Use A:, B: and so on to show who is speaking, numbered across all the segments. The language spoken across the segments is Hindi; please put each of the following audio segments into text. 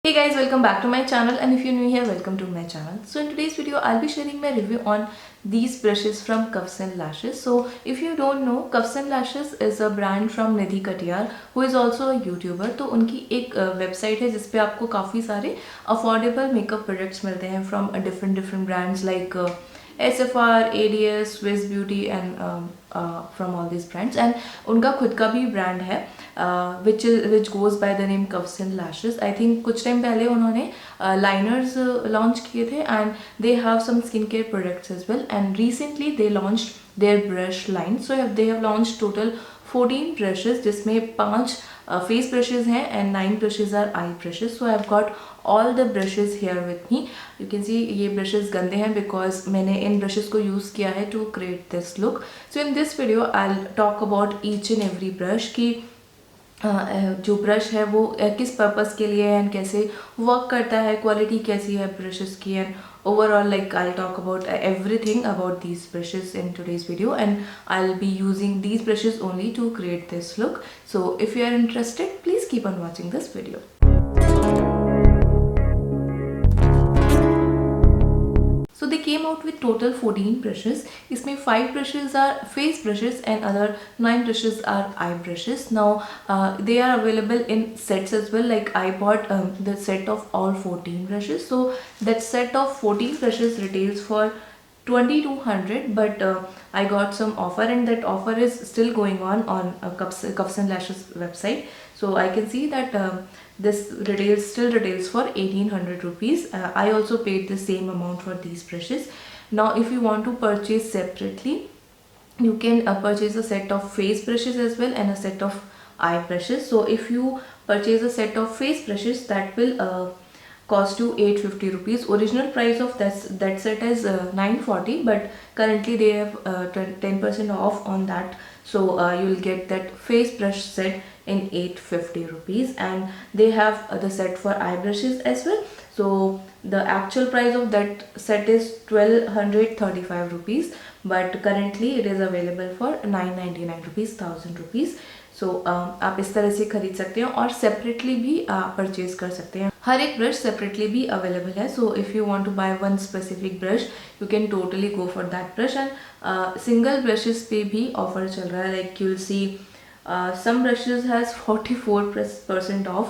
A: Hey guys, welcome back to my channel, and if you're new here, welcome to my channel. So in today's video I'll be sharing my review on these brushes from Cuffs and Lashes. So if you don't know, Cuffs and Lashes is a brand from Nidhi Katiyar who is also a YouTuber. तो उनकी एक वेबसाइट है जिस पे आपको काफ़ी सारे अफोर्डेबल मेकअप प्रोडक्ट्स मिलते हैं from different brands like SFR, ADS, Swiss Beauty and from all these brands. And उनका खुद का भी ब्रांड है which goes by the name Cuffs and Lashes. I think कुछ टाइम पहले उन्होंने liners लॉन्च किए थे and they have some skincare products as well. And recently they launched their brush line. So they have launched total 14 brushes जिसमें 5 face brushes हैं and 9 brushes are eye brushes. So I have got all the brushes here with me. You can see ये brushes गंदे हैं because मैंने इन brushes को use किया है to create this look. So in this video I'll talk about each and every brush कि जो ब्रश है वो किस पर्पस के लिए है एंड कैसे वर्क करता है, क्वालिटी कैसी है ब्रशेस की, and overall like I'll talk about everything about these brushes in today's video, and I'll be using these brushes only to create this look. So if you are interested, please keep on watching this video. So they came out with total 14 brushes. इसमें 5 brushes are face brushes and other 9 brushes are eye brushes. Now they are available in sets as well. Like I bought the set of all 14 brushes. So that set of 14 brushes retails for 2200, but I got some offer, and that offer is still going on Cuffs and Lashes website. So I can see that this still retails for 1800 rupees. I also paid the same amount for these brushes. Now if you want to purchase separately, you can purchase a set of face brushes as well and a set of eye brushes. So if you purchase a set of face brushes, that will cost you 850 rupees. Original price of that set is 940, but currently they have 10% off on that. So you will get that face brush set in 850 rupees, and they have the set for eye brushes as well. So the actual price of that set is 1235 rupees, but currently it is available for 999 rupees, 1000 rupees. सो आप इस तरह से खरीद सकते हैं और सेपरेटली भी परचेज कर सकते हैं. हर एक ब्रश सेपरेटली भी अवेलेबल है. So if you want to buy one specific brush, you can totally go for that brush. And single brushes पे भी ऑफर चल रहा है. Like you will see some brushes has 44% off.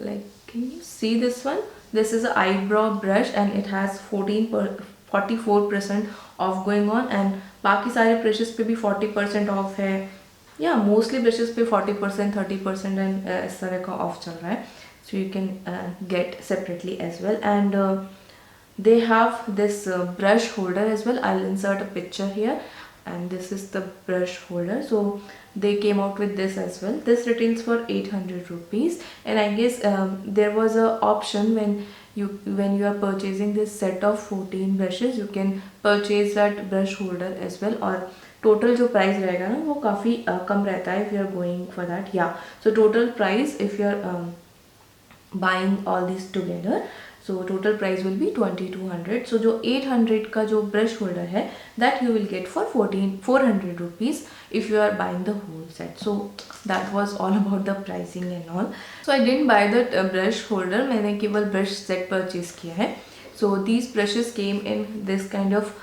A: Like, can you see this one? This is an eyebrow brush and it has 44% off going on, and बाकी सारे brushes पे भी 40% off है. या मोस्टली ब्रशेस पे 40%, 30% एंड इस तरह का ऑफ चल रहा है. So you can get separately as well. And they have this brush holder as well. I'll insert a picture here, and this is the brush holder. So they came out with this as well. This retails for 800 rupees, and I guess there was a option when you are purchasing this set of 14 brushes, you can purchase that brush holder as well. और टोटल जो प्राइस रहेगा ना वो काफ़ी कम रहता है if you are going for that. Yeah, so total price if you are buying all these together, so total price will be 2200. So जो 800 का जो brush holder है, that you will get for 400 rupees if you are buying the whole set. So that was all about the pricing and all. So I didn't buy that brush holder. मैंने केवल brush set purchase किया है. So these brushes came in this kind of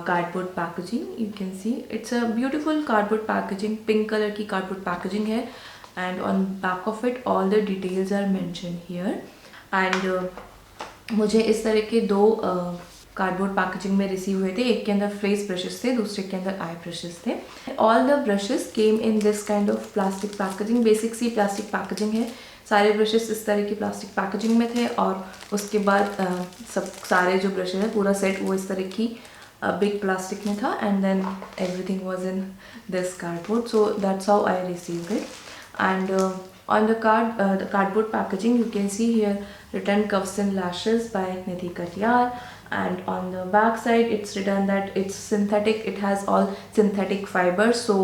A: cardboard packaging. You can see it's a beautiful cardboard packaging. Pink color की cardboard packaging है, and on back of it all the details are mentioned here. And मुझे इस तरह के दो कार्डबोर्ड पैकेजिंग में रिसीव हुए थे. एक के अंदर फेस ब्रशेस थे, दूसरे के अंदर आई ब्रशेस थे. All the brushes came in this kind of plastic packaging. Basic सी प्लास्टिक पैकेजिंग है. सारे ब्रशेस इस तरह की प्लास्टिक पैकेजिंग में थे, और उसके बाद सारे जो ब्रशेस हैं पूरा सेट वो इस तरह की बिग प्लास्टिक में था, and then everything was in this cardboard. So that's how I received it. And on the cardboard packaging, you can see here written Cuffs and Lashes by Nidhi Katiyar, and on the back side it's written that it's synthetic. It has all synthetic fibers, so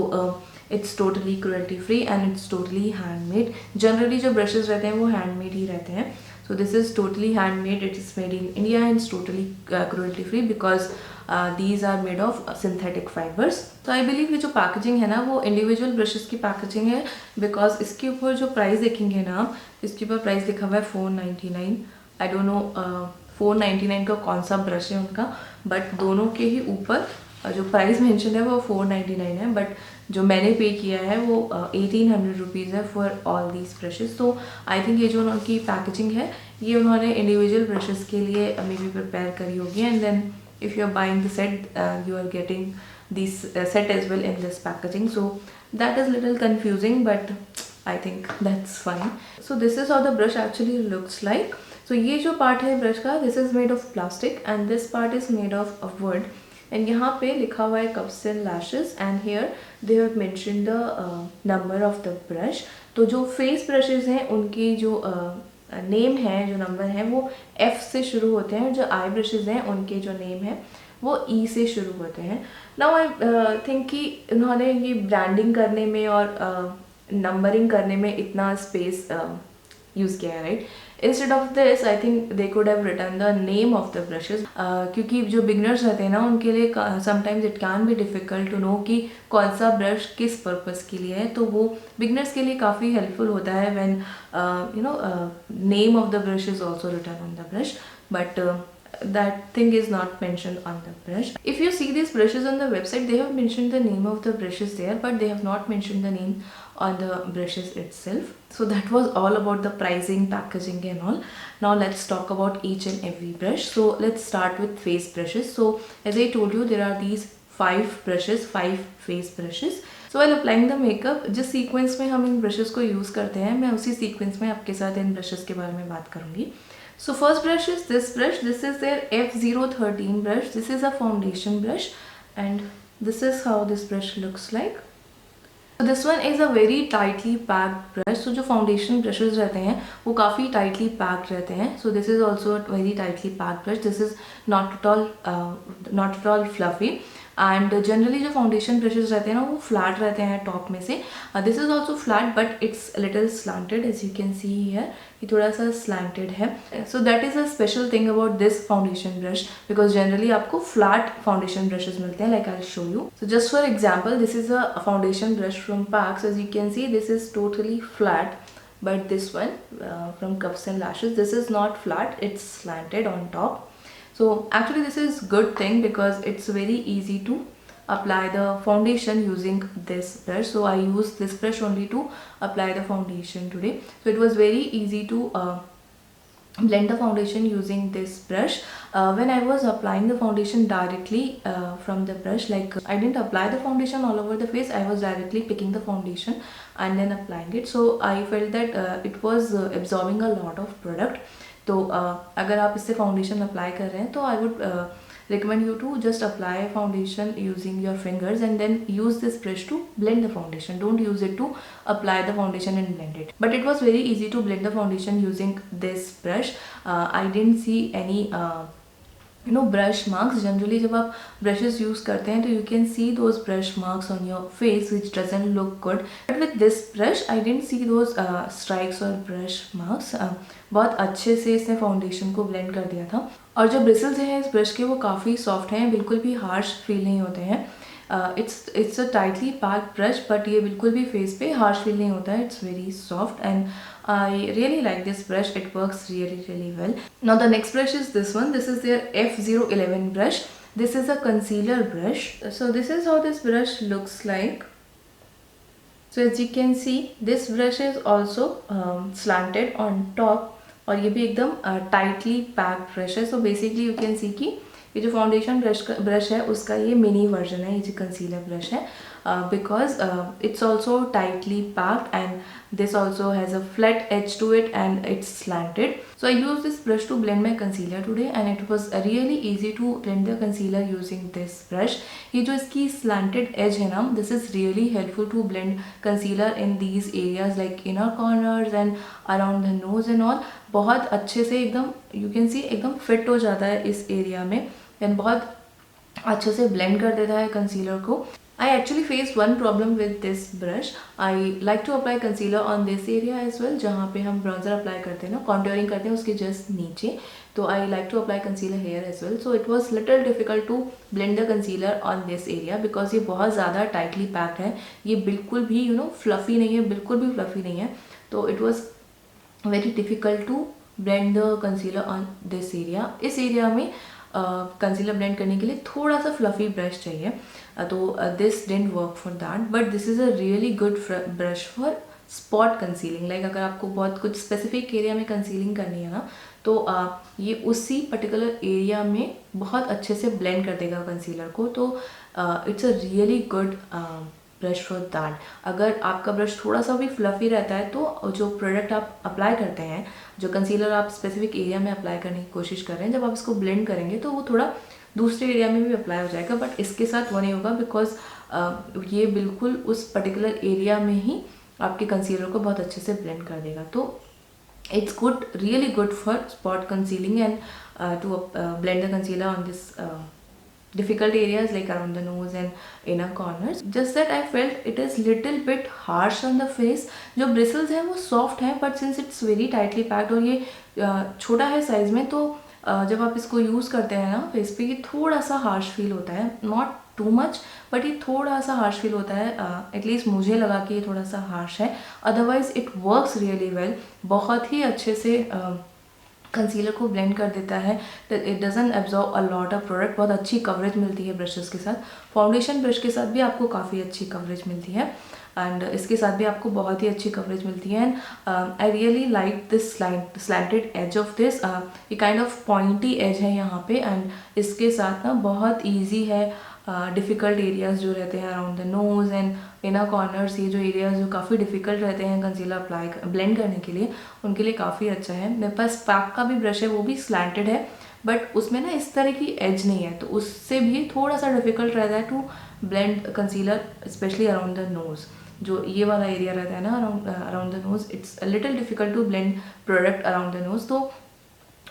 A: it's totally cruelty free and it's totally handmade. Generally जो brushes रहते हैं वो handmade ही रहते हैं. So this is totally handmade. It is made in India and it's totally cruelty free because these are made of synthetic fibres. तो आई बिलीव ये जो पैकेजिंग है ना वो इंडिविजुअल ब्रशेस की पैकेजिंग है, बिकॉज इसके ऊपर जो प्राइस देखेंगे ना आप, इसके ऊपर प्राइस लिखा हुआ है 499। आई डोंट नो 499 का कौन सा ब्रश है उनका, बट दोनों के ही ऊपर जो प्राइस मेंशन है वो 499 है, बट जो मैंने पे किया है वो 1800 रुपीज़ है फॉर ऑल दीज ब्रशेस। तो आई थिंक ये जो उनकी पैकेजिंग है ये उन्होंने इंडिविजुअल ब्रशेस के लिए मे बी प्रिपेयर करी होगी, and then if you are buying the set you are getting this set as well in this packaging, so that is little confusing but I think that's fine. So this is how the brush actually looks like. सो ये जो पार्ट है ब्रश का, this is made of plastic and this part is made of wood, एंड यहाँ पे लिखा हुआ है cups and lashes, and hair they have mention the number of the brush. तो जो फेस ब्रशेस हैं उनकी जो नेम है, जो नंबर है वो F से शुरू होते हैं, जो आई ब्रशेस हैं उनके जो नेम है वो E से शुरू होते हैं। नाउ आई थिंक कि उन्होंने ये ब्रांडिंग करने में और नंबरिंग करने में इतना स्पेस यूज़ किया है, right. Instead of this I think they could have written the name of the brushes, क्योंकि जो बिगनर्स रहते हैं ना उनके लिए sometimes it can be difficult to know कि कौन सा ब्रश किस पर्पस के लिए है, तो वो बिगनर्स के लिए काफ़ी हेल्पफुल होता है when you know name of the brush is also written on the brush, but that thing is not mentioned on the brush. If you see these brushes on the website, they have mentioned the name of the brushes there, but they have not mentioned the name on the brushes itself. So that was all about the pricing, packaging and all. Now let's talk about each and every brush. So let's start with face brushes. So as I told you, there are these 5 brushes, 5 face brushes. So while applying the makeup, जिस sequence में हम इन brushes को use करते हैं, मैं उसी sequence में आपके साथ इन brushes के बारे में बात करूँगी. So first brush is this brush. This is their F013 brush. This is a foundation brush, and this is how this brush looks like. So this one is a very tightly packed brush. So जो foundation brushes रहते हैं वो काफ़ी tightly packed रहते हैं. So this is also a very tightly packed brush. This is not at all fluffy. And generally जो फाउंडेशन ब्रशेज रहते हैं ना वो फ्लैट रहते हैं टॉप में से. This is also flat but it's little slanted, as you can see here, ये थोड़ा सा स्लांटेड है. So that is a special thing about this foundation brush, because generally आपको फ्लैट फाउंडेशन ब्रशेज मिलते हैं, like I show you. So just for example, this is a foundation brush from Pacs. As you can see this is totally flat, but this one from Cups and Lashes, this is not flat, it's slanted on top. So actually this is good thing because it's very easy to apply the foundation using this brush. So I used this brush only to apply the foundation today. So it was very easy to blend the foundation using this brush. When I was applying the foundation directly from the brush, like I didn't apply the foundation all over the face, I was directly picking the foundation and then applying it. So I felt that it was absorbing a lot of product. तो अगर आप इससे फाउंडेशन अप्लाई कर रहे हैं तो I would recommend you to just apply foundation using your fingers and then use this brush to blend the foundation. Don't use it to apply the foundation and blend it. But it was very easy to blend the foundation using this brush. I didn't see any brush marks. Generally जब आप brushes use करते हैं तो you can see those brush marks on your face which doesn't look good. But with this brush I didn't see those strikes or brush marks. बहुत अच्छे से इसने फाउंडेशन को ब्लेंड कर दिया था. और जो ब्रिसल्स हैं इस ब्रश के वो काफ़ी सॉफ्ट हैं, बिल्कुल भी हार्श फील नहीं होते हैं. It's a tightly packed brush but ये बिल्कुल भी फेस पे हार्श फील नहीं होता है. It's very soft and I really like this brush. It works really well. Now the next brush is this one. This is their F011 brush. This is a concealer brush. So this is how this brush looks like. So as you can see, this brush is also slanted on top और ये भी एकदम टाइटली पैक्ड ब्रश है. सो बेसिकली यू कैन सी कि ये जो फाउंडेशन ब्रश है उसका ये मिनी वर्जन है, ये जो कंसीलर ब्रश है, because it's also tightly packed and this also has a flat edge to it and it's slanted. So I used this brush to blend my concealer today and it was really easy to blend the concealer using this brush. ये जो इसकी slanted edge है ना, this is really helpful to blend concealer in these areas like inner corners and around the nose and all. बहुत अच्छे से एकदम you can see एकदम fit हो जाता है इस एरिया में एंड बहुत अच्छे से ब्लेंड कर देता है कंसीलर को. I actually faced one problem with this brush. I like to apply concealer on this area as well, जहाँ पे हम bronzer apply करते हैं ना, contouring करते हैं उसके just नीचे. तो I like to apply concealer here as well. So it was little difficult to blend the concealer on this area because ये बहुत ज़्यादा tightly packed है. ये बिल्कुल भी fluffy नहीं है, बिल्कुल भी fluffy नहीं है. तो it was very difficult to blend the concealer on this area. इस area में कंसीलर ब्लेंड करने के लिए थोड़ा सा फ्लफी ब्रश चाहिए. तो this didn't work for that, but this is a really good brush for spot concealing. Like अगर आपको बहुत कुछ स्पेसिफिक एरिया में कंसीलिंग करनी है ना, तो ये उसी पर्टिकुलर एरिया में बहुत अच्छे से ब्लेंड कर देगा कंसीलर को. तो it's a really good brush for that. अगर आपका ब्रश थोड़ा सा भी फ्लफी रहता है तो जो प्रोडक्ट आप अप्लाई करते हैं, जो कंसीलर आप स्पेसिफिक एरिया में अप्लाई करने की कोशिश कर रहे हैं, जब आप इसको ब्लेंड करेंगे तो वो थोड़ा दूसरे एरिया में भी अप्लाई हो जाएगा. बट इसके साथ वो नहीं होगा बिकॉज ये बिल्कुल उस पर्टिकुलर एरिया में ही आपके कंसीलर को बहुत अच्छे से ब्लेंड कर देगा. तो it's good, really good for spot concealing and to blend the concealer on this difficult areas like around the nose and inner corners. Just that I felt it is little bit harsh on the face. जो bristles हैं वो soft हैं, but since it's very tightly packed और ये छोटा है size में, तो जब आप इसको यूज़ करते हैं ना फेस पे, ये थोड़ा सा harsh feel होता है. Not टू मच, बट ये थोड़ा सा हार्श फील होता है. एटलीस्ट मुझे लगा कि ये थोड़ा सा हार्श है. Otherwise it works really well. बहुत ही अच्छे से कंसीलर को ब्लेंड कर देता है. It doesn't absorb a lot of product. बहुत अच्छी कवरेज मिलती है ब्रशेस के साथ. फाउंडेशन ब्रश के साथ भी आपको काफ़ी अच्छी कवरेज मिलती है एंड इसके साथ भी आपको बहुत ही अच्छी कवरेज मिलती है. And I really like this slanted edge of this. ये काइंड ऑफ पॉइंटी एज है यहाँ पे एंड इसके साथ ना बहुत ईजी है. डिफ़िकल्ट एरियाज़ जो रहते हैं around the nose and inner corners, ये जो एरियाज़ जो काफ़ी डिफ़िकल्ट रहते हैं कंसीलर अप्लाई ब्लेंड करने के लिए, उनके लिए काफ़ी अच्छा है. मेरे पास पैक का भी ब्रश है, वो भी स्लैंटेड है, बट उसमें ना इस तरह की एज नहीं है, तो उससे भी थोड़ा सा डिफ़िकल्ट रहता है to blend concealer, specially around the nose. जो ये वाला एरिया रहता है ना around the nose, it's a little difficult to blend product around the nose. तो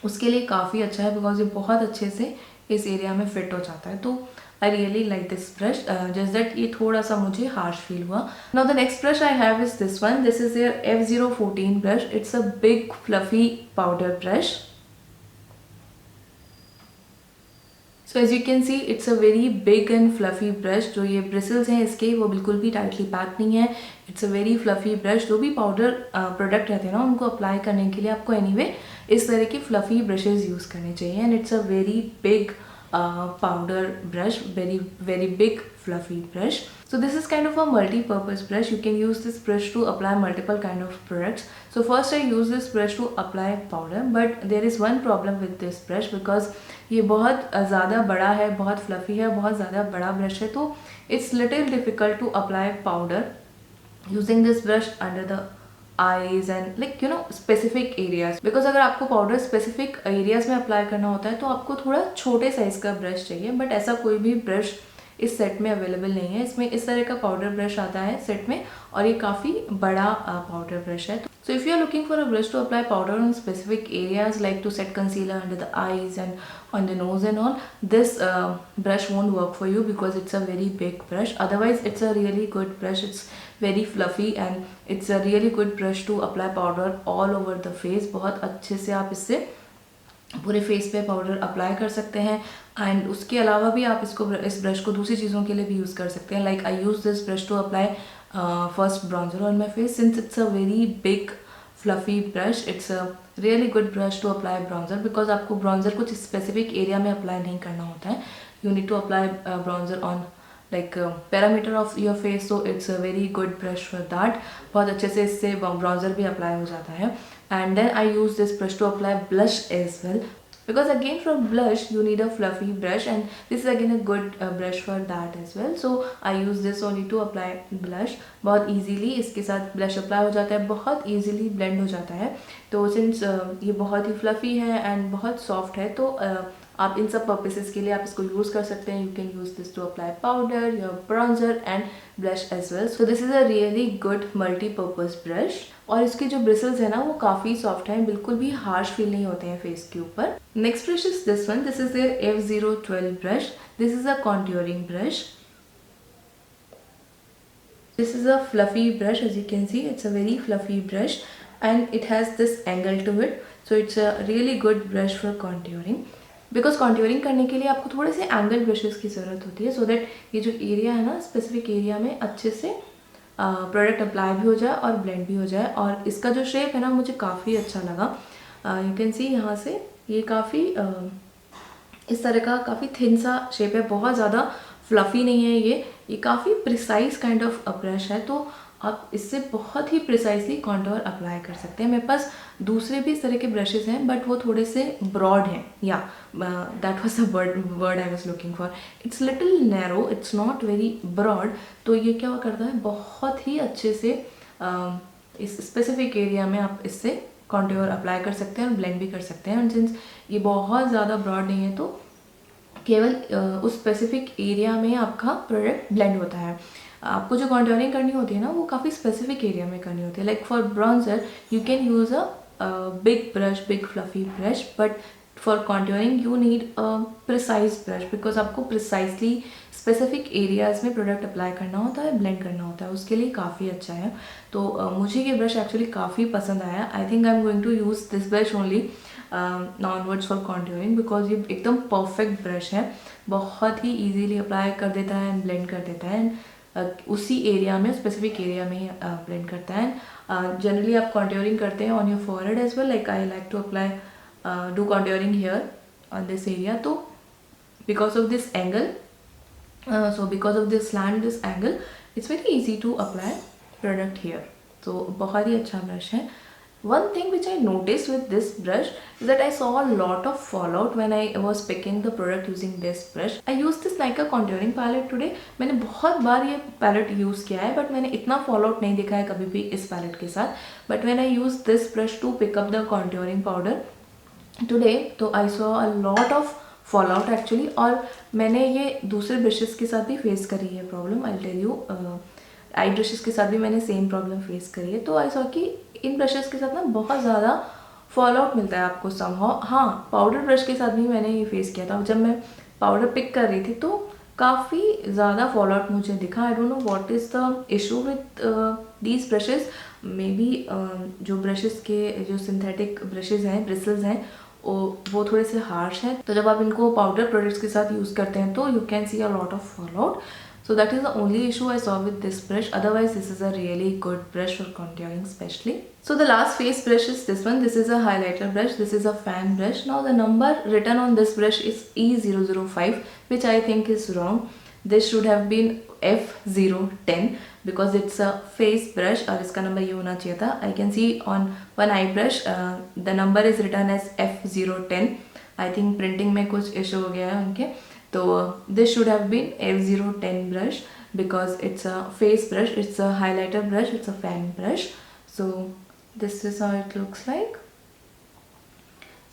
A: उसके लिए काफ़ी अच्छा है बिकॉज ये बहुत अच्छे से इस एरिया में फिट हो जाता है. तो I really like this brush, just that ये थोड़ा सा मुझे harsh feel हुआ. Now the next brush I have is this one. This is their F014 brush. It's a big fluffy powder brush. So as you can see, it's a very big and fluffy brush. जो ये bristles हैं इसके, वो बिल्कुल भी tightly packed नहीं है. It's a very fluffy brush. जो भी powder product रहते हैं ना, उनको apply करने के लिए आपको anyway इस तरह के fluffy brushes use करने चाहिए. And it's a very big powder brush, very big fluffy brush. So this is kind of a multi-purpose brush. You can use this brush to apply multiple kind of products. So first I use this brush to apply powder, but there is one problem with this brush because ये बहुत ज़्यादा बड़ा है, बहुत fluffy है, बहुत ज़्यादा बड़ा brush है, तो it's little difficult to apply powder using this brush under the eyes and like specific areas. because अगर आपको पाउडर स्पेसिफिक एरियाज में अप्लाई करना होता है तो आपको थोड़ा छोटे साइज का ब्रश चाहिए, बट ऐसा कोई भी ब्रश इस सेट में अवेलेबल नहीं है. इसमें इस तरह का पाउडर ब्रश आता है सेट में और ये काफ़ी बड़ा पाउडर ब्रश है. So if you are looking for a brush to apply powder on specific areas like to set concealer under the eyes and on the nose and all, this brush won't work for you because it's a very big brush. Otherwise it's a really good brush. It's very fluffy and it's a really good brush to apply powder all over the face. बहुत अच्छे से आप इससे पूरे फेस पे पाउडर अप्लाई कर सकते हैं. एंड उसके अलावा भी आप इस ब्रश को दूसरी चीज़ों के लिए भी यूज़ कर सकते हैं. Like I use this brush to apply first bronzer on my face. Since it's a very big fluffy brush, it's a really good brush to apply bronzer because आपको bronzer कुछ specific area में apply नहीं करना होता है. You need to apply bronzer on like perimeter of your face, so it's a very good brush for that. बहुत अच्छे से इससे bronzer भी apply हो जाता है. And then I use this brush to apply blush as well. Because again for blush you need a fluffy brush and this is again a good brush for that as well. So I use this only to apply blush. बहुत easily इसके साथ blush apply हो जाता है, बहुत easily blend हो जाता है. तो since ये बहुत ही fluffy है and बहुत soft है, तो आप इन सब पर्पसेस के लिए आप इसको यूज़ कर सकते हैं. You can use this to apply powder, your bronzer and blush as well. So this is a really good multipurpose brush. और इसके जो ब्रिसल्स है ना वो काफ़ी सॉफ्ट हैं, बिल्कुल भी हार्श फील नहीं होते हैं फेस के ऊपर. Next brush is this one. This is there F012 brush. This is a contouring brush. This is a fluffy brush, as you can see. It's a very fluffy brush and it has this angle to it. So it's a really good brush for contouring. Because contouring करने के लिए आपको थोड़े से एंगल ब्रशेस की ज़रूरत होती है, सो दैट ये जो एरिया है ना, स्पेसिफिक एरिया में अच्छे से प्रोडक्ट अप्लाई भी हो जाए और ब्लेंड भी हो जाए. और इसका जो शेप है ना, मुझे काफ़ी अच्छा लगा. यू कैन सी यहाँ से ये काफ़ी इस तरह का काफ़ी थिन सा शेप है, बहुत ज़्यादा फ्लफ़ी नहीं है. ये काफ़ी प्रिसाइज काइंड ऑफ ब्रश है, तो आप इससे बहुत ही प्रिसाइजली कॉन्टोर अप्लाई कर सकते हैं. मेरे पास दूसरे भी इस तरह के ब्रशेज़ हैं, बट वो थोड़े से ब्रॉड हैं. Yeah that was the word I was looking for. It's little narrow, it's not very broad. तो ये क्या करता है, बहुत ही अच्छे से इस स्पेसिफिक एरिया में आप इससे कॉन्टोर अप्लाई कर सकते हैं और ब्लेंड भी कर सकते हैं. एंड सिंस ये बहुत ज़्यादा ब्रॉड नहीं है, तो केवल उस स्पेसिफिक एरिया में आपका प्रोडक्ट ब्लेंड होता है. आपको जो कॉन्टोरिंग करनी होती है ना, वो काफ़ी स्पेसिफिक एरिया में करनी होती है. Like for bronzer you can use a big brush, big fluffy brush, but for contouring you need a precise brush, because आपको प्रिसाइजली स्पेसिफिक एरियाज़ में प्रोडक्ट अप्लाई करना होता है, ब्लेंड करना होता है. उसके लिए काफ़ी अच्छा है. तो मुझे ये ब्रश एक्चुअली काफ़ी पसंद आया. I think I am going to use this brush only onwards for contouring, because ये एकदम परफेक्ट ब्रश है. बहुत ही ईजीली अप्लाई कर देता है एंड ब्लेंड कर देता है. उसी एरिया में, स्पेसिफिक एरिया में ही ब्लेंड करता है. जनरली आप कॉन्टोरिंग करते हैं on your forehead as well. Like I like to apply do contouring here on this area. तो because of this angle, because of this slant, this angle, it's very easy to apply product here. तो बहुत ही अच्छा ब्रश है. One thing which I noticed with this brush is that I saw a lot of fallout when I was picking the product using this brush. I used this Nykaa contouring palette today. मैंने बहुत बार ये palette use किया है, but मैंने इतना fallout नहीं देखा है कभी भी इस palette के साथ. But when I used this brush to pick up the contouring powder today, तो I saw a lot of fallout actually. और मैंने ये दूसरे brushes के साथ भी face करी है problem. I'll tell you. I brushes के साथ भी मैंने सेम प्रॉब्लम फेस करी है. तो आई सॉ कि इन ब्रशेस के साथ ना बहुत ज़्यादा फॉल आउट मिलता है आपको समहाउ. हाँ, पाउडर ब्रश के साथ भी मैंने ये फेस किया था. जब मैं पाउडर पिक कर रही थी तो काफ़ी ज़्यादा फॉल आउट मुझे दिखा. I don't know what is the issue with these brushes. May be जो ब्रशेस के जो सिंथेटिक ब्रशेज़ हैं, ब्रिसल्स हैं, वो थोड़े से हार्श हैं. तो जब आप इनको पाउडर प्रोडक्ट्स के साथ यूज़ करते हैं तो you can C a lot of fall out. So that is the only issue I saw with this brush. Otherwise, this is a really good brush for contouring especially. So the last face brush is this one. This is a highlighter brush. This is a fan brush. Now the number written on this brush is E005, which I think is wrong. This should have been F010 because it's a face brush और इसका नंबर ये होना चाहिए था. I can see on one eye brush the number is written as F010. I think printing में कुछ issue हो गया है उनके. So this should have been F010 brush because it's a face brush, it's a highlighter brush, it's a fan brush. So this is how it looks like.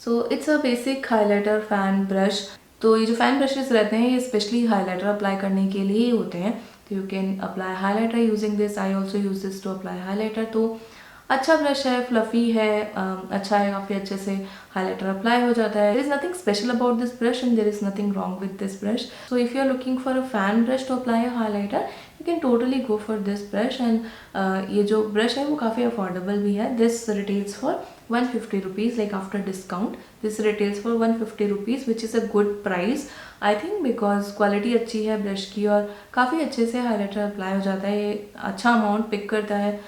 A: So it's a basic highlighter fan brush. तो ये जो फैन ब्रशेस रहते हैं ये स्पेशली हाइलाइटर अप्लाई करने के लिए ही होते हैं. तो you can apply highlighter using this. I also use this to apply highlighter. तो अच्छा ब्रश है, फ्लफ़ी है, अच्छा है, काफ़ी अच्छे से हाइलाइटर अप्लाई हो जाता है. There is nothing special about this brush and there is nothing wrong with this brush. So if you are looking for a fan brush to apply a highlighter, you can totally go for this brush. And ये जो ब्रश है वो काफ़ी अफोर्डेबल भी है. This retails for 150 rupees, like after discount this retails for 150 rupees, which is a good price I think because quality अच्छी है ब्रश की और काफ़ी अच्छे से हाइलाइटर अप्लाई हो जाता है. ये अच्छा अमाउंट पिक करता है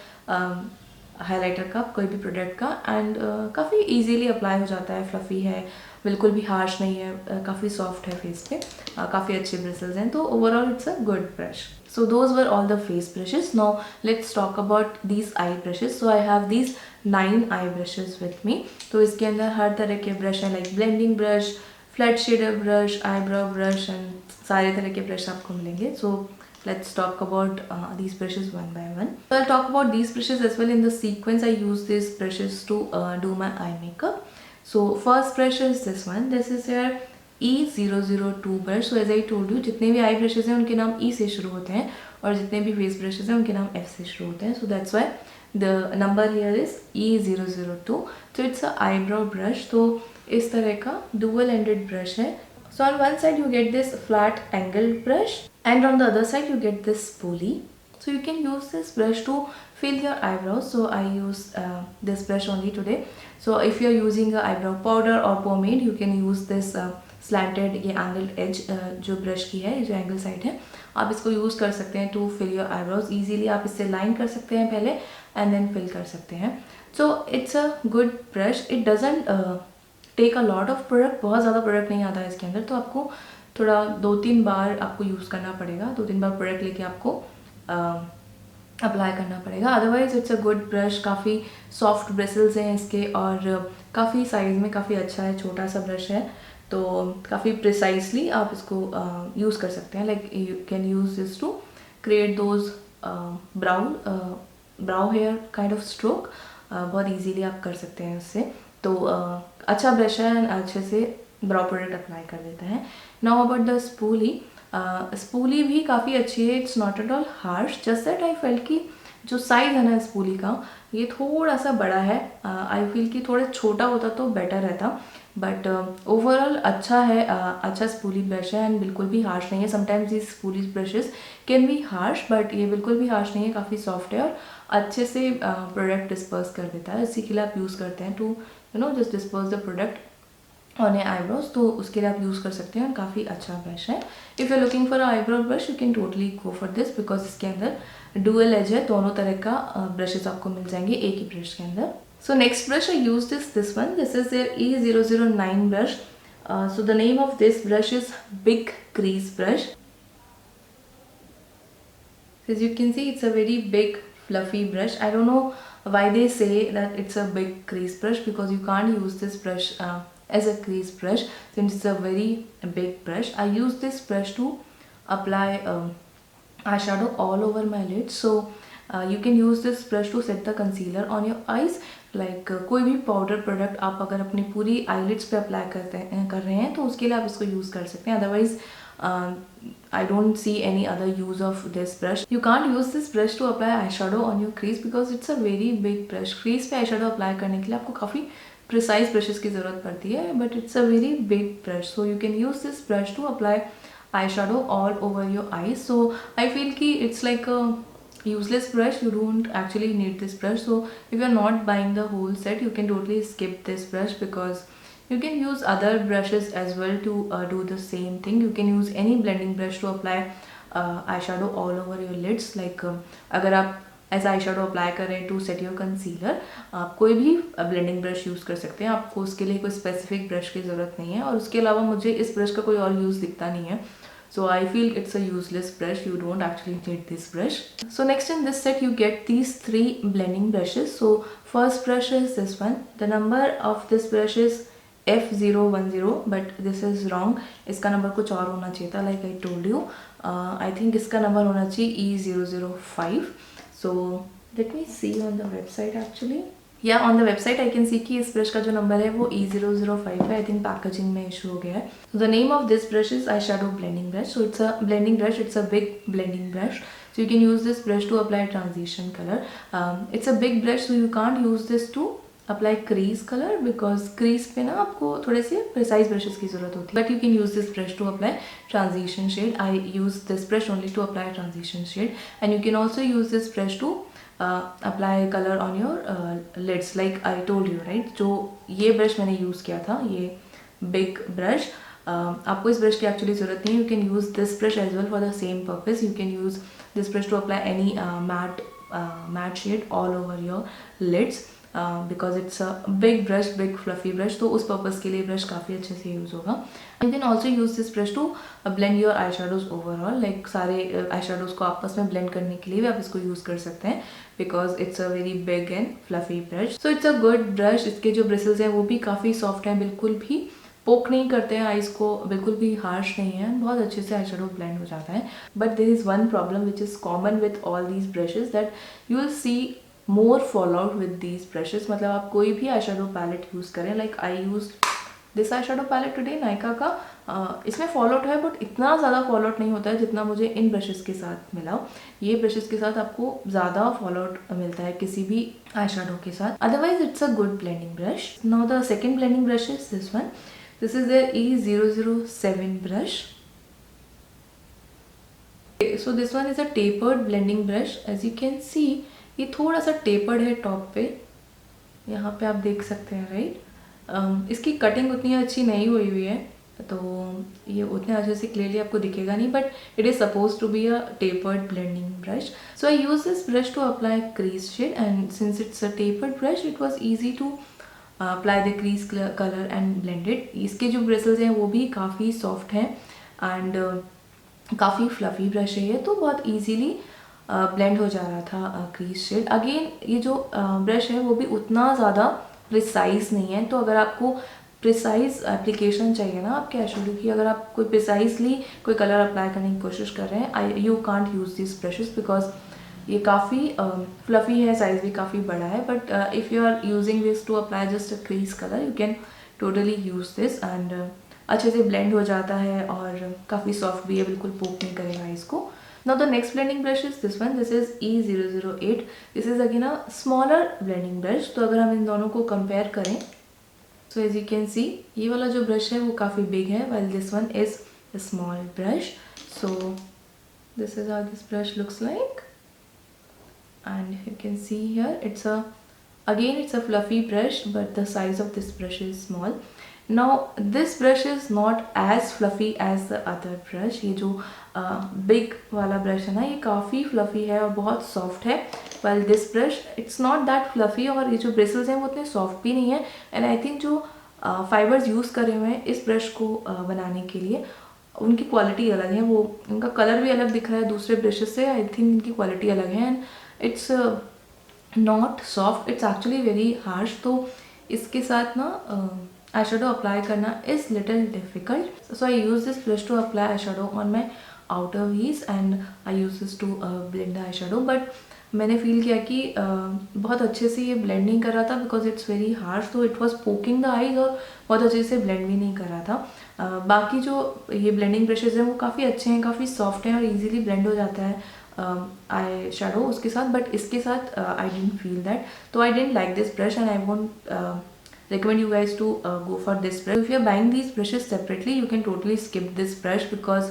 A: हाइलाइटर का, कोई भी प्रोडक्ट का. एंड काफ़ी इजीली अप्लाई हो जाता है. फ्लफ़ी है, बिल्कुल भी हार्श नहीं है, काफ़ी सॉफ्ट है फेस पे, काफ़ी अच्छे ब्रिसल्स हैं. तो overall it's a good brush. So those were all the face brushes. Now let's talk about these eye brushes. So I have these 9 eye brushes with me. तो इसके अंदर हर तरह के ब्रश हैं, like blending brush, flat shader brush, eyebrow brush and सारे तरह के ब्रश आपको मिलेंगे. So let's talk about these brushes one by one. So I'll talk about these brushes as well in the sequence I use these brushes to do my eye makeup. So first brush is this one. This is your E002 brush. So as I told you, जितने भी आई ब्रशेज हैं उनके नाम E से शुरू होते हैं और जितने भी फेस ब्रशेज हैं उनके नाम F से शुरू होते हैं. So that's why the number here is E002. So it's a eyebrow brush. तो इस तरह का dual ended brush है. So on one side you get this flat angled brush and on the other side you get this spoolie. So you can use this brush to fill your eyebrows. So I use this brush only today. So if you are using a eyebrow powder or pomade, you can use this slanted ये angled edge जो brush की है, जो angle side है, आप इसको यूज़ कर सकते हैं to fill your eyebrows easily. आप इससे line कर सकते हैं पहले and then fill कर सकते हैं. So it's a good brush. It doesn't take a lot of product. बहुत ज़्यादा product नहीं आता है इसके अंदर, तो आपको थोड़ा 2-3 बार आपको यूज़ करना पड़ेगा. 2-3 बार प्रोडक्ट लेके आपको अप्लाई करना पड़ेगा. Otherwise it's a good brush. काफ़ी सॉफ्ट ब्रिसल्स हैं इसके और काफ़ी साइज़ में काफ़ी अच्छा है. छोटा सा ब्रश है तो काफ़ी प्रिसाइजली आप इसको यूज़ कर सकते हैं. Like you can use this to create those brow hair kind of stroke. बहुत इजीली आप कर सकते हैं उससे. तो अच्छा ब्रश है, अच्छे से ब्राउ प्रोडक्ट अप्लाई कर देता है. Now about the spoolie. Spoolie भी काफ़ी अच्छी है. It's not at all harsh, just that I felt कि जो साइज़ है ना स्पूली का, ये थोड़ा सा बड़ा है. आई फील कि थोड़ा छोटा होता तो बेटर रहता. बट ओवरऑल अच्छा है. अच्छा स्पूली ब्रश है एंड बिल्कुल भी हार्श नहीं है. Sometimes this spoolie brushes can be harsh, but ये बिल्कुल भी हार्श नहीं है. काफ़ी सॉफ्ट है और अच्छे से प्रोडक्ट डिस्पर्स कर देता है. इसी के लिए आप यूज़ करते हैं to just disperse the product on a eyebrows. तो उसके लिए आप यूज़ कर सकते हैं और काफ़ी अच्छा ब्रश है. If you are looking for a eyebrow brush you can totally go for this, because इसके अंदर डुअल एज है. दोनों तरह का ब्रशेस आपको मिल जाएंगे एक ही ब्रश के अंदर. So next brush I use this one. This is their E009 brush. So the name of this brush is Big Crease Brush. As you can see, it's a very big fluffy brush. I don't know why they say that it's a big crease brush, because you can't use this brush as a crease brush since it's a very big brush. I use this brush to apply eyeshadow all over my lids. So you can use this brush to set the concealer on your eyes. Like कोई भी पाउडर प्रोडक्ट आप अगर अपनी पूरी आईलिड्स पे अप्लाई कर रहे हैं तो उसके लिए आप इसको यूज़ कर सकते हैं. Otherwise I don't see any other use of this brush. You can't use this brush to apply eye shadow on your crease, because it's a very big brush. Crease पे आई शेडो अप्लाई करने के लिए आपको काफ़ी प्रिसाइज ब्रशेस की ज़रूरत पड़ती है, but it's a very big brush. So you can use this brush to apply eye shadow all over your eyes. So I feel कि it's like useless brush. You don't actually need this brush. So if you're not buying the whole set, you can totally skip this brush, because you can use other brushes as well to do the same thing. You can use any blending brush to apply eyeshadow all over your lids. Like अगर आप ऐसा आई शेडो अप्लाई करें टू सेट योर कंसीलर, आप कोई भी ब्लेंडिंग ब्रश यूज़ कर सकते हैं. आपको उसके लिए कोई स्पेसिफिक ब्रश की ज़रूरत नहीं है. और उसके अलावा मुझे इस ब्रश का कोई और यूज़ दिखता नहीं है. So I feel it's a useless brush. You don't actually need this brush. So next in this set you get these 3 blending brushes. So first brush is this one. The number of this brush is F010, but this is wrong. इसका नंबर कुछ और होना चाहिए था, like I told you. I think इसका नंबर होना चाहिए E005. So let me see on the website actually. या on the website I can see कि इस ब्रश का जो नंबर है वो E005 है. आई थिंक पैकेजिंग में इशू हो गया है. The name of this brush is eye shadow blending brush. So it's a blending brush. It's a big blending brush. So you can use this brush to apply transition colour. It's a big brush, so you can't use this to apply crease colour, because crease पे ना आपको थोड़े से प्रिसाइज ब्रशेस की जरूरत होती है. But you can use this brush to apply transition shade. I use this brush only to apply transition shade. And you can also use this brush to apply colour on your lids, like I told you right. जो ये ब्रश मैंने यूज़ किया था, ये बिग ब्रश, आपको इस ब्रश की एक्चुअली ज़रूरत नहीं है. You can use this brush as well for the same purpose. You can use this brush to apply any matte shade all over your lids, because it's a big brush, big fluffy brush. तो उस पर्पज़ के लिए ब्रश काफ़ी अच्छे से यूज़ होगा. You can also use this brush to blend your eye shadows overall. Like सारे आई शेडोज को आपस में ब्लेंड करने के लिए भी आप इसको यूज़ कर सकते हैं, because it's a very big and fluffy brush. So it's a good brush. इसके जो ब्रिसल्स हैं वो भी काफ़ी सॉफ्ट हैं, बिल्कुल भी पोक नहीं करते हैं आइज़ को, बिल्कुल भी हार्श नहीं है. बहुत अच्छे से आई शेडो ब्लेंड हो जाता है. But there is one problem which is common with all these brushes, that you will see more fall out with these brushes. मतलब आप कोई भी आई शेडो पैलेट यूज़ करें, like I use this eye shadow palette today Nykaa का, इसमें फॉल आउट है बट इतना ज़्यादा फॉल आउट नहीं होता है जितना मुझे इन ब्रशेस के साथ मिला. ये ब्रशेस के साथ आपको ज़्यादा फॉल आउट मिलता है किसी भी आई शेडो के साथ. Otherwise it's a good blending brush. Now the second blending brush is this one. This is their E007 brush. So this one is a tapered blending brush. As you can see ये थोड़ा सा टेपर्ड है टॉप पे, यहाँ पे आप देख सकते हैं, राइट. इसकी कटिंग उतनी अच्छी नहीं हुई है, तो ये उतने अच्छे से क्लियरली आपको दिखेगा नहीं, but it is suppose to be a tapered blending brush. So I use this brush to apply crease shade, and since it's a tapered brush it was easy to apply the crease colour and blended. इसके जो ब्रिसल्स हैं वो भी काफ़ी सॉफ्ट हैं एंड काफ़ी फ्लफ़ी ब्रश है ये, तो बहुत ईजीली ब्लेंड हो जा रहा था क्रीज शेड. अगेन ये जो ब्रश है वो भी उतना ज़्यादा प्रिसाइज नहीं है, तो अगर आपको प्रिसाइज एप्लीकेशन चाहिए ना आपके आई शेडो की, अगर आप कोई प्रिसाइजली कोई कलर अप्लाई करने की कोशिश कर रहे हैं, you can't use this brushes because ये काफ़ी फ्लफ़ी है, साइज़ भी काफ़ी बड़ा है. But if you are using this to apply just a crease colour, you can totally use this and अच्छे से ब्लेंड हो जाता है और काफ़ी सॉफ्ट भी है, बिल्कुल पोक नहीं करेगा इसको. Now the next blending brush is this one. This is E008. This is again a smaller blending brush. तो अगर हम इन दोनों को compare करें, so as you can see ये वाला जो brush है वो काफ़ी big है, while this one is a small brush. So this is how this brush looks like, and you can see here it's a fluffy brush, but the size of this brush is small. Now this brush is not as fluffy as the other brush. ये जो बिग वाला ब्रश है ना, ये काफ़ी फ्लफ़ी है और बहुत सॉफ्ट है, while this brush it's not that fluffy, और ये जो ब्रिसल्स हैं वो उतने सॉफ्ट भी नहीं है. एंड आई थिंक जो फाइबर्स यूज़ करे हुए हैं इस ब्रश को बनाने के लिए, उनकी क्वालिटी अलग है, वो उनका कलर भी अलग दिख रहा है दूसरे ब्रशेस से. आई थिंक इनकी क्वालिटी अलग है and it's not soft, it's actually very harsh. तो इसके साथ ना आई शेडो अप्लाई करना is little difficult. So I use this brush to apply eye shadow on my outer V's and I use this to blend the eye shadow. But मैंने फील किया कि बहुत अच्छे से ये ब्लेंड नहीं कर रहा था बिकॉज इट्स वेरी हार्श, तो it was poking the eyes और बहुत अच्छे से ब्लेंड भी नहीं कर रहा था. बाकी जो ये ब्लेंडिंग ब्रशेज हैं वो काफ़ी अच्छे हैं, काफ़ी सॉफ्ट हैं और ईजिली ब्लेंड हो जाता है आई शेडो उसके साथ. बट इसके साथ आई डेंट फील दैट, तो I didn't like this brush and I won't recommend you guys to go for this brush. If you are buying these brushes separately, you can totally skip this brush because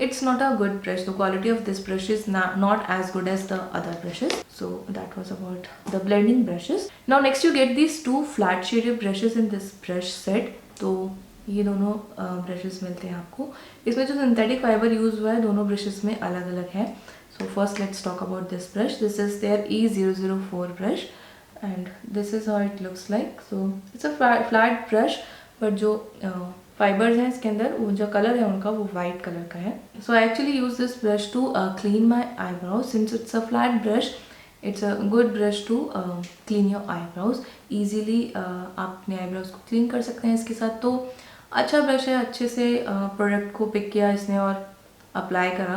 A: it's not a good brush. The quality of this brush is not as good as the other brushes. So that was about the blending brushes. Now next you get these two flat shaded brushes in this brush set. तो ये दोनों ब्रशेस मिलते हैं आपको. इसमें जो सिंथेटिक फाइबर यूज हुआ है दोनों ब्रशेस में अलग अलग है. So first let's talk about this brush. This is their E004 brush. And this is how it looks like. So it's a flat brush, but जो fibers हैं इसके अंदर, वो जो कलर है उनका वो white कलर का है. So I actually use this brush to clean my eyebrows. Since it's a flat brush, it's a good brush to clean your eyebrows. Easily आप अपने eyebrows को clean कर सकते हैं इसके साथ. तो अच्छा ब्रश है, अच्छे से प्रोडक्ट को पिक किया इसने और अप्लाई करा.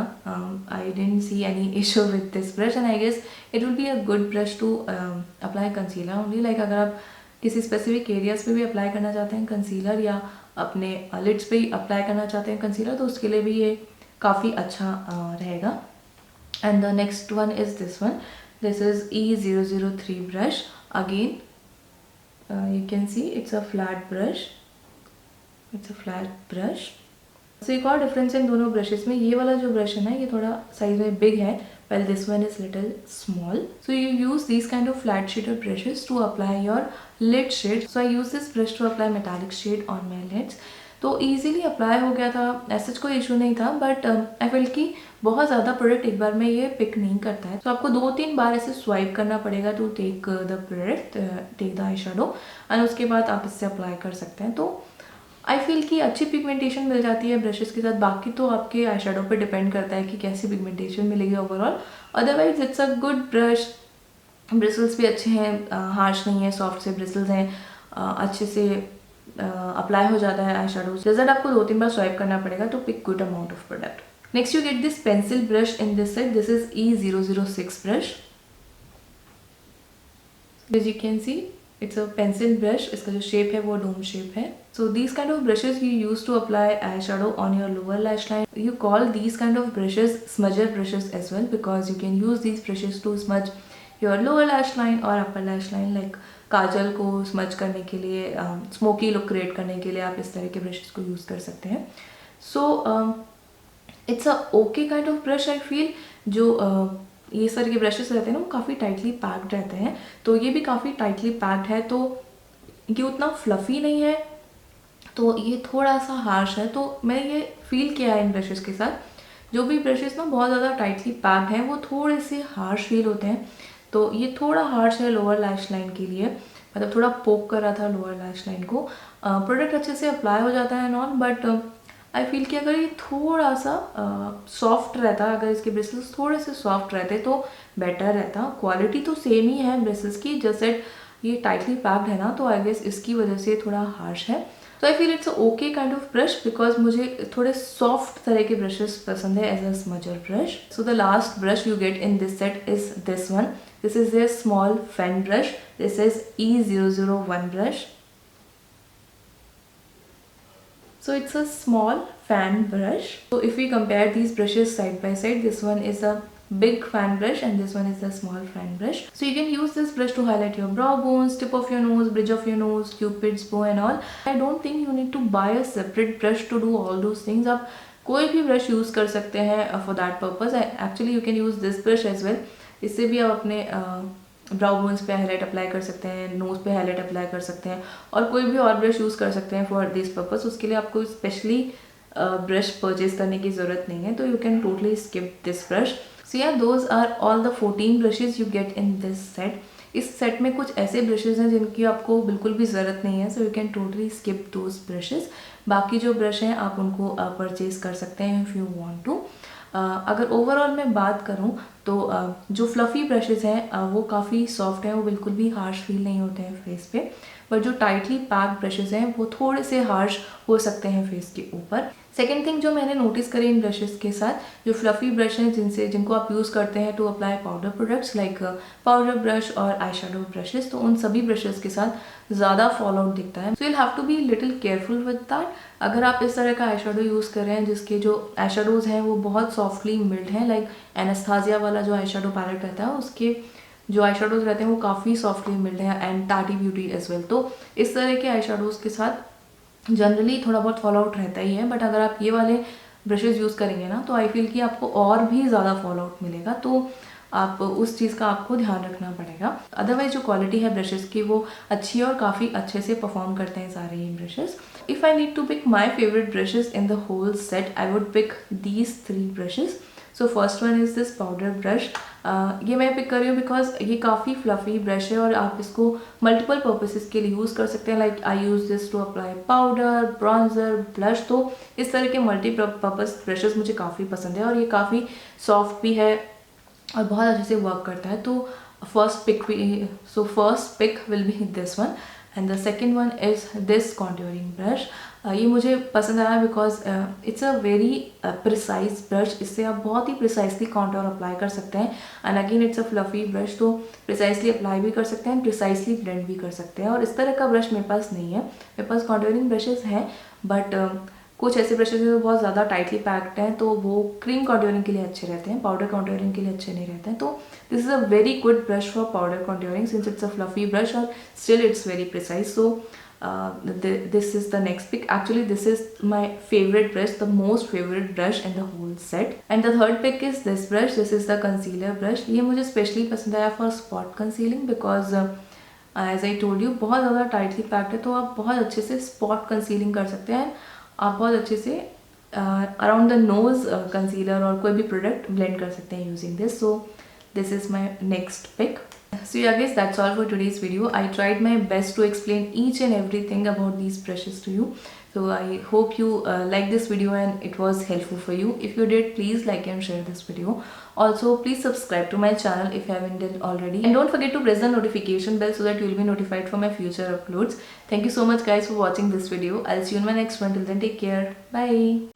A: I didn't see any issue with this brush and I guess it will be a good brush to apply concealer only. Like अगर आप किसी स्पेसिफिक एरियाज पे भी अप्लाई करना चाहते हैं कंसीलर, या अपने लिड्स पे अप्लाई करना चाहते हैं कंसीलर, तो उसके लिए भी ये काफ़ी अच्छा रहेगा. And the next one is this one. This is E003 brush. Again you can see it's a flat brush. So एक और डिफरेंस इन दोनों ब्रशेस में, ये वाला जो ब्रश है ना ये थोड़ा साइज में बिग है, while this one is little small. So you use these kind of flat shaded brushes to apply your lid shade. So I use this brush to apply metallic shade on my lids. तो ईजिली अप्लाई हो गया था, ऐसा कोई इशू नहीं था. बट आई फील कि बहुत ज़्यादा प्रोडक्ट एक बार में ये पिक नहीं करता है, तो आपको 2-3 बार ऐसे स्वाइप करना पड़ेगा to take the product, take the eye shadow, and उसके बाद आप इससे अप्लाई कर सकते हैं. तो आई फील कि अच्छी पिगमेंटेशन मिल जाती है ब्रशेस के साथ. बाकी तो आपके आई शेडो पे डिपेंड करता है कि कैसी पिगमेंटेशन मिलेगी overall. Otherwise it's a good brush. Bristles भी अच्छे हैं, हार्श नहीं है, सॉफ्ट से ब्रिसल्स हैं, अच्छे से अप्लाई हो जाता है आई शेडो. रिजल्ट आपको 2-3 बार स्वाइप करना पड़ेगा to pick good amount of product. Next you get this pencil brush in this set. This is E006 brush. As you can see, it's a pencil brush. इसका जो शेप है वो डोम शेप है. So these kind of brushes you use to apply eyeshadow on your lower lash line. You call these kind of brushes smudger brushes as well, because you can use these brushes to smudge your lower lash line or upper lash line. Like काजल को smudge करने के लिए, smoky look create करने के लिए आप इस तरह के brushes को use कर सकते हैं. So it's a okay kind of brush I feel. जो ये सारे के ब्रशेस रहते हैं ना वो काफ़ी टाइटली पैक्ड रहते हैं, तो ये भी काफ़ी टाइटली पैक्ड है, तो ये उतना फ्लफ़ी नहीं है, तो ये थोड़ा सा हार्श है। तो मैं ये फील किया है इन ब्रशेस के साथ, जो भी ब्रशेस ना बहुत ज़्यादा टाइटली पैक्ड हैं वो थोड़े से हार्श फील होते हैं। तो ये थोड़ा हार्श है लोअर लैश लाइन के लिए, मतलब थोड़ा पोक कर रहा था लोअर लैश लाइन को। प्रोडक्ट अच्छे से अप्लाई हो जाता है नॉन, बट आई फील कि अगर ये थोड़ा सा सॉफ्ट रहता, अगर इसके ब्रेसलेट्स थोड़े से सॉफ्ट रहते तो बेटर रहता। क्वालिटी तो सेम ही है ब्रेसलेट्स की, जैसे ये टाइटली पैक्ड है ना, तो आई गेस इसकी वजह से थोड़ा हार्श है। तो I feel it's okay kind of brush, because मुझे थोड़े सॉफ्ट तरह के ब्रशेस पसंद है as a smudger brush. So the last brush you get in this set is this one. This is a small fan brush. This is E001 brush. So it's a small fan brush. So if we compare these brushes side by side, this one is a big fan brush and this one is a small fan brush. So you can use this brush to highlight your brow bones, tip of your nose, bridge of your nose, cupid's bow and all. I don't think you need to buy a separate brush to do all those things. आप कोई भी ब्रश यूज़ कर सकते हैं for that purpose. Actually you can use this brush as well. इससे भी आप अपने ब्राउ बोन्स पे हाईलाइट अप्लाई कर सकते हैं, नोज़ पे हाईलाइट अप्लाई कर सकते हैं, और कोई भी और ब्रश यूज़ कर सकते हैं फॉर दिस पर्पस। उसके लिए आपको स्पेशली ब्रश परचेज करने की ज़रूरत नहीं है, तो you can totally skip this brush. So yeah those are all the 14 brushes you get in this set. इस सेट में कुछ ऐसे ब्रशेज हैं जिनकी आपको बिल्कुल भी ज़रूरत नहीं है, so you can totally skip those brushes. बाकी जो ब्रश हैं आप उनको परचेज कर सकते हैं इफ़ यू वांट टू। अगर ओवरऑल मैं बात करूं तो जो फ्लफ़ी ब्रशेज़ हैं वो काफ़ी सॉफ्ट हैं, वो बिल्कुल भी हार्श फील नहीं होते हैं फेस पे। पर जो टाइटली पैक्ड ब्रशेज़ हैं वो थोड़े से हार्श हो सकते हैं फेस के ऊपर। सेकेंड थिंग जो मैंने नोटिस करी इन ब्रशेज़ के साथ, जो फ्लफ़ी ब्रश हैं जिनको आप यूज़ करते हैं to apply powder products like powder brush और आई शेडो ब्रशेज़, तो उन सभी ब्रशेज़ के साथ ज़्यादा फॉल आउट दिखता है। So you have to be little careful with that. अगर आप इस तरह का आई शेडो यूज़ कर रहे हैं जिसके जो आई शेडोज़ हैं वो बहुत सॉफ्टली मिल्ड हैं, लाइक एनास्थासिया वाला जो आई शेडो पैलेट रहता है उसके जो आई शेडोज़ रहते हैं वो काफ़ी सॉफ्टली मिल्ड हैं, एंड टाटी ब्यूटी एज वेल। तो इस तरह के आई शेडोज़ के साथ जनरली थोड़ा बहुत फॉल आउट रहता ही है, बट अगर आप ये वाले ब्रशेज़ यूज़ करेंगे ना तो आई फील कि आपको और भी ज़्यादा फॉल आउट मिलेगा, तो आप उस चीज़ का आपको ध्यान रखना पड़ेगा। अदरवाइज जो क्वालिटी है ब्रशेज़ की वो अच्छी है और काफ़ी अच्छे से परफॉर्म करते हैं सारे ये brushes. If I need to pick my favourite brushes in the whole set, I would pick these 3 brushes. So first one is this powder brush. ये मैं पिक कर रही हूँ बिकॉज ये काफ़ी फ्लफ़ी ब्रश है और आप इसको मल्टीपल पर्पसेस के लिए यूज़ कर सकते हैं, like I use this to apply powder, bronzer, blush. तो इस तरह के मल्टीपर्पज़ ब्रशेज़ मुझे काफ़ी पसंद है और ये काफ़ी सॉफ्ट भी है और बहुत अच्छे से वर्क करता है। तो first pick will be this one, and the second one is this contouring brush. ये मुझे पसंद आया because it's a very precise brush. इससे आप बहुत ही प्रिसाइसली कॉन्टोर अप्लाई कर सकते हैं, and again it's a fluffy brush, तो प्रिसाइसली अप्लाई भी कर सकते हैं, प्रिसाइसली ब्लेंड भी कर सकते हैं। और इस तरह का ब्रश मेरे पास नहीं है, मेरे पास कॉन्टोरिंग ब्रशेज़ हैं, बट कुछ ऐसे ब्रशेज़ जो बहुत ज़्यादा टाइटली पैक्ड हैं तो वो क्रीम कॉन्टोरिंग के लिए अच्छे रहते हैं, पाउडर कॉन्टोरिंग के लिए अच्छे नहीं रहते हैं। तो this is a very good brush for powder contouring since it's a fluffy brush और still it's very precise. So this is the next pick. Actually this is my favorite brush, the most favorite brush in the whole set. And the third pick is this brush. This is the concealer brush. ये मुझे स्पेशली पसंद आया for spot concealing because as I told you बहुत ज़्यादा टाइटली पैक्ड है, तो आप बहुत अच्छे से स्पॉट कंसीलिंग कर सकते हैं। आप बहुत अच्छे से अराउंड द नोज कंसीलर और कोई भी प्रोडक्ट ब्लेंड कर सकते हैं using this. So this is my next pick. So yeah guys, that's all for today's video. I tried my best to explain each and everything about these brushes to you. So I hope you like this video and it was helpful for you. If you did, please like and share this video. Also please subscribe to my channel if you haven't done already, and don't forget to press the notification bell so that you will be notified for my future uploads. Thank you so much guys for watching this video. I'll see you in my next one. Till then, take care. Bye.